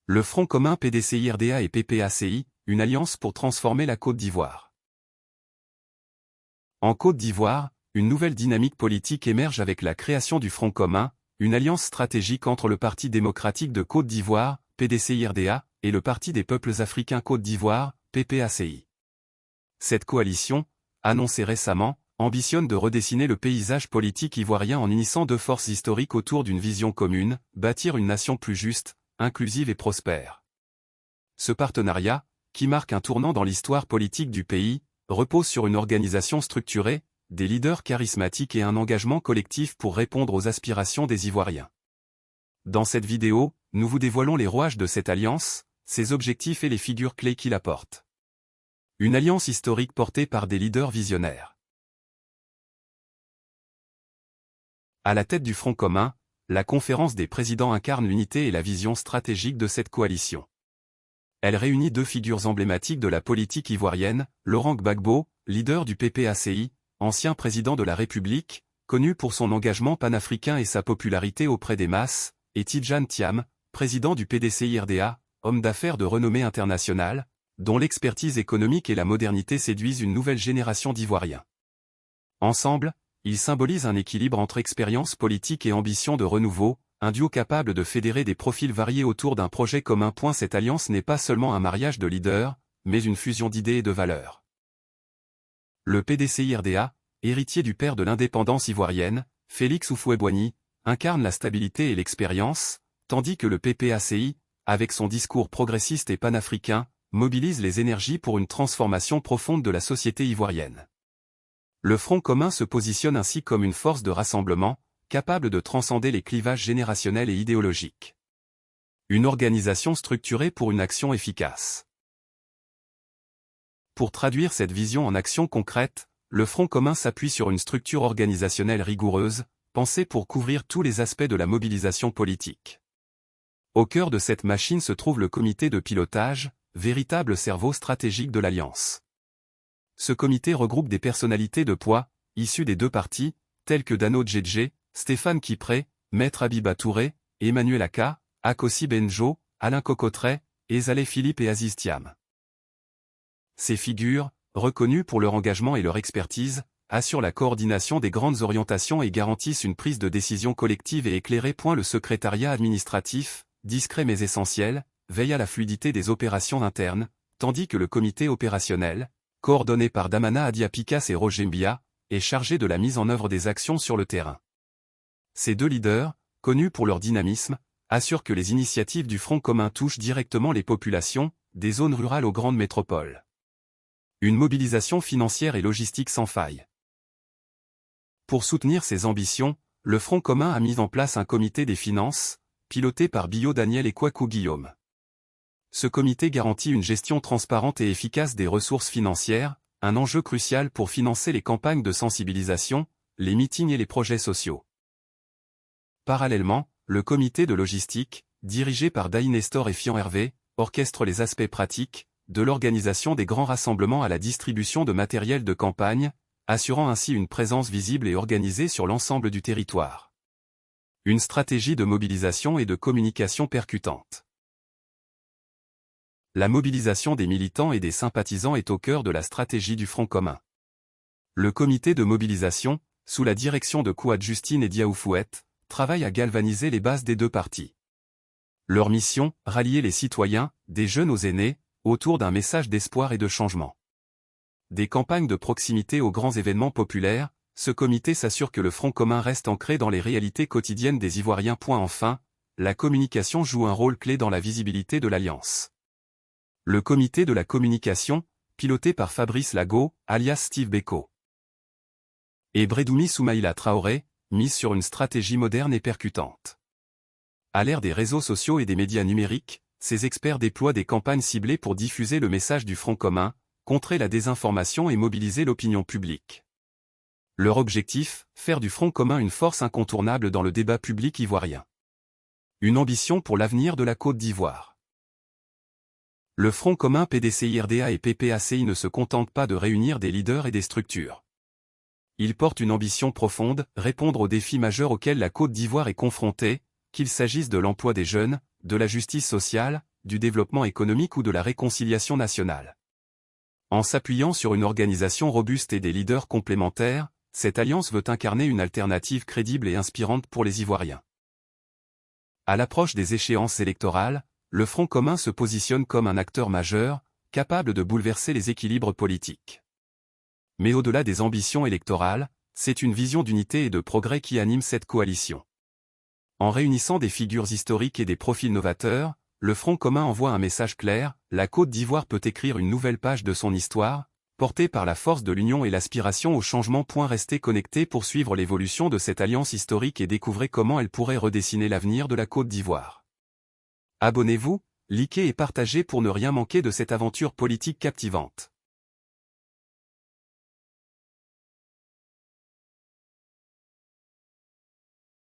Le Front commun PDCI-RDA et PPACI, une alliance pour transformer la Côte d'Ivoire. En Côte d'Ivoire, une nouvelle dynamique politique émerge avec la création du Front commun, une alliance stratégique entre le Parti démocratique de Côte d'Ivoire, PDCI-RDA, et le Parti des peuples africains Côte d'Ivoire, PPACI. Cette coalition, annoncée récemment, ambitionne de redessiner le paysage politique ivoirien en unissant deux forces historiques autour d'une vision commune, bâtir une nation plus juste, inclusive et prospère. Ce partenariat, qui marque un tournant dans l'histoire politique du pays, repose sur une organisation structurée, des leaders charismatiques et un engagement collectif pour répondre aux aspirations des Ivoiriens. Dans cette vidéo, nous vous dévoilons les rouages de cette alliance, ses objectifs et les figures clés qui la portent. Une alliance historique portée par des leaders visionnaires. À la tête du Front commun, la conférence des présidents incarne l'unité et la vision stratégique de cette coalition. Elle réunit deux figures emblématiques de la politique ivoirienne, Laurent Gbagbo, leader du PPACI, ancien président de la République, connu pour son engagement panafricain et sa popularité auprès des masses, et Tidjane Thiam, président du PDCI-RDA, homme d'affaires de renommée internationale, dont l'expertise économique et la modernité séduisent une nouvelle génération d'Ivoiriens. Ensemble, ils symbolisent un équilibre entre expérience politique et ambition de renouveau, un duo capable de fédérer des profils variés autour d'un projet commun. Cette alliance n'est pas seulement un mariage de leaders, mais une fusion d'idées et de valeurs. Le PDCI-RDA, héritier du père de l'indépendance ivoirienne, Félix Houphouët-Boigny, incarne la stabilité et l'expérience, tandis que le PPACI, avec son discours progressiste et panafricain, mobilise les énergies pour une transformation profonde de la société ivoirienne. Le Front commun se positionne ainsi comme une force de rassemblement, capable de transcender les clivages générationnels et idéologiques. Une organisation structurée pour une action efficace. Pour traduire cette vision en action concrète, le Front commun s'appuie sur une structure organisationnelle rigoureuse, pensée pour couvrir tous les aspects de la mobilisation politique. Au cœur de cette machine se trouve le comité de pilotage, véritable cerveau stratégique de l'Alliance. Ce comité regroupe des personnalités de poids, issues des deux partis, tels que Dano Djedje, Stéphane Kipré, Maître Abiba Touré, Emmanuel Aka, Akossi Benjo, Alain Cocottret, Ezaleh Philippe et Aziz Thiam. Ces figures, reconnues pour leur engagement et leur expertise, assurent la coordination des grandes orientations et garantissent une prise de décision collective et éclairée. Le secrétariat administratif, discret mais essentiel, veille à la fluidité des opérations internes, tandis que le comité opérationnel, coordonné par Damana Adia-Pikas et Roger Mbia, est chargé de la mise en œuvre des actions sur le terrain. Ces deux leaders, connus pour leur dynamisme, assurent que les initiatives du Front commun touchent directement les populations, des zones rurales aux grandes métropoles. Une mobilisation financière et logistique sans faille. Pour soutenir ces ambitions, le Front commun a mis en place un comité des finances, piloté par Billaud Daniel et Kouakou Guillaume. Ce comité garantit une gestion transparente et efficace des ressources financières, un enjeu crucial pour financer les campagnes de sensibilisation, les meetings et les projets sociaux. Parallèlement, le comité de logistique, dirigé par Daï Nestor et Fian Hervé, orchestre les aspects pratiques, de l'organisation des grands rassemblements à la distribution de matériel de campagne, assurant ainsi une présence visible et organisée sur l'ensemble du territoire. Une stratégie de mobilisation et de communication percutante. La mobilisation des militants et des sympathisants est au cœur de la stratégie du Front commun. Le comité de mobilisation, sous la direction de Kouad Justine et Dia Houphouët, travaille à galvaniser les bases des deux partis. Leur mission, rallier les citoyens, des jeunes aux aînés, autour d'un message d'espoir et de changement. Des campagnes de proximité aux grands événements populaires, ce comité s'assure que le Front commun reste ancré dans les réalités quotidiennes des Ivoiriens. Enfin, la communication joue un rôle clé dans la visibilité de l'Alliance. Le comité de la communication, piloté par Fabrice Lago, alias Steve Beko, et Brédoumi Soumaïla Traoré, mise sur une stratégie moderne et percutante. À l'ère des réseaux sociaux et des médias numériques, ces experts déploient des campagnes ciblées pour diffuser le message du Front commun, contrer la désinformation et mobiliser l'opinion publique. Leur objectif, faire du Front commun une force incontournable dans le débat public ivoirien. Une ambition pour l'avenir de la Côte d'Ivoire. Le Front commun PDCI-RDA et PPACI ne se contentent pas de réunir des leaders et des structures. Ils portent une ambition profonde, répondre aux défis majeurs auxquels la Côte d'Ivoire est confrontée, qu'il s'agisse de l'emploi des jeunes, de la justice sociale, du développement économique ou de la réconciliation nationale. En s'appuyant sur une organisation robuste et des leaders complémentaires, cette alliance veut incarner une alternative crédible et inspirante pour les Ivoiriens. À l'approche des échéances électorales, le Front commun se positionne comme un acteur majeur, capable de bouleverser les équilibres politiques. Mais au-delà des ambitions électorales, c'est une vision d'unité et de progrès qui anime cette coalition. En réunissant des figures historiques et des profils novateurs, le Front commun envoie un message clair: la Côte d'Ivoire peut écrire une nouvelle page de son histoire, portée par la force de l'union et l'aspiration au changement. Restez connectés pour suivre l'évolution de cette alliance historique et découvrez comment elle pourrait redessiner l'avenir de la Côte d'Ivoire. Abonnez-vous, likez et partagez pour ne rien manquer de cette aventure politique captivante.